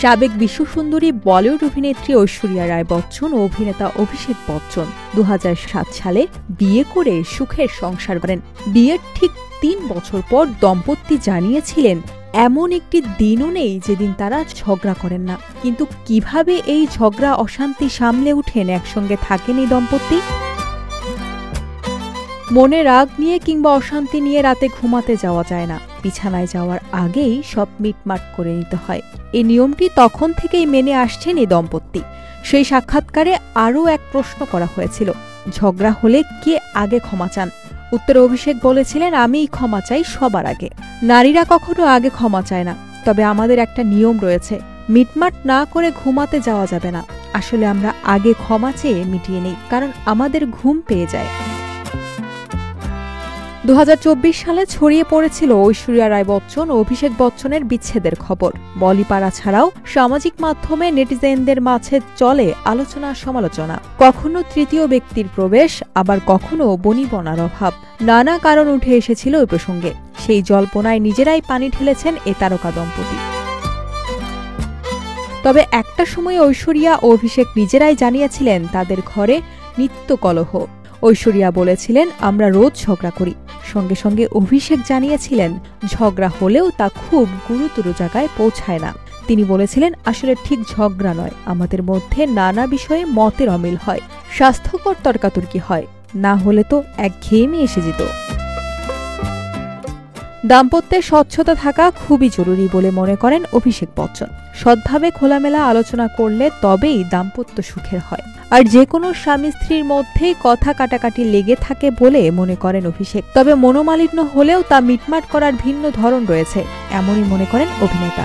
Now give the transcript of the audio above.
সাবেক বিশ্বসুন্দরী বলিউড অভিনেত্রী ঐশ্বরিয়া রায় বচ্চন ও অভিনেতা অভিষেক বচ্চন 2007 সালে বিয়ে করে সুখের সংসার করেন। বিয়ের ঠিক 3 বছর পর দম্পতি জানিয়েছিলেন এমন একটি দিনও নেই যেদিন তারা ঝগড়া করেন না। কিন্তু কিভাবে এই ঝগড়া অশান্তি সামলে উঠেন, একসঙ্গে থাকেন এই দম্পতি? মনে রাগ নিয়ে কিংবা অশান্তি নিয়ে রাতে ঘুমাতে যাওয়া যায় না, বিছানায় যাওয়ার আগেই সব মিটমাট করে নিতে হয়। এই নিয়মটি তখন থেকেই মেনে আসছেন এই দম্পতি। সেই সাক্ষাৎকারে আরও এক প্রশ্ন করা হয়েছিল, ঝগড়া হলে কে আগে ক্ষমা চান? উত্তরে অভিষেক বলেছিলেন, আমিই ক্ষমা চাই সবার আগে। নারীরা কখনো আগে ক্ষমা চায় না, তবে আমাদের একটা নিয়ম রয়েছে, মিটমাট না করে ঘুমাতে যাওয়া যাবে না। আসলে আমরা আগে ক্ষমা চেয়ে মিটিয়ে নেই, কারণ আমাদের ঘুম পেয়ে যায়। 2024 সালে ছড়িয়ে পড়েছিল ঐশ্বরিয়া রায় বচ্চন ও অভিষেক বচ্চনের বিচ্ছেদের খবর। বলিপাড়া ছাড়াও সামাজিক মাধ্যমে নেটিজেনদের মাঝে চলে আলোচনা সমালোচনা। কখনো তৃতীয় ব্যক্তির প্রবেশ, আবার কখনো বনিবনার অভাব। নানা কারণ উঠে এসেছিল ওই প্রসঙ্গে। সেই জল্পনায় নিজেরাই পানি ঢেলেছেন এ তারকা দম্পতি। তবে একটা সময় ঐশ্বরিয়া ও অভিষেক নিজেরাই জানিয়েছিলেন তাদের ঘরে নিত্য কলহ। ঐশ্বরিয়া বলেছিলেন, আমরা রোজ ঝগড়া করি। সঙ্গে সঙ্গে অভিষেক জানিয়েছিলেন, ঝগড়া হলেও তা খুব গুরুতর জায়গায় পৌঁছায় না। তিনি বলেছিলেন, আসলে ঠিক ঝগড়া নয়, আমাদের মধ্যে নানা বিষয়ে মতের অমিল হয়, স্বাস্থ্যকর তর্কাতর্কি হয়, না হলে তো একঘেয়েমি এসে যেত। দাম্পত্যে স্বচ্ছতা থাকা খুবই জরুরি বলে মনে করেন অভিষেক বচ্চন। সৎভাবে খোলামেলা আলোচনা করলে তবেই দাম্পত্য সুখের হয়। আর যে কোনো স্বামী স্ত্রীর মধ্যেই কথা কাটাকাটি লেগে থাকে বলে মনে করেন অভিষেক। তবে মনোমালিন্য হলেও তা মিটমাট করার ভিন্ন ধরন রয়েছে, এমনই মনে করেন অভিনেতা।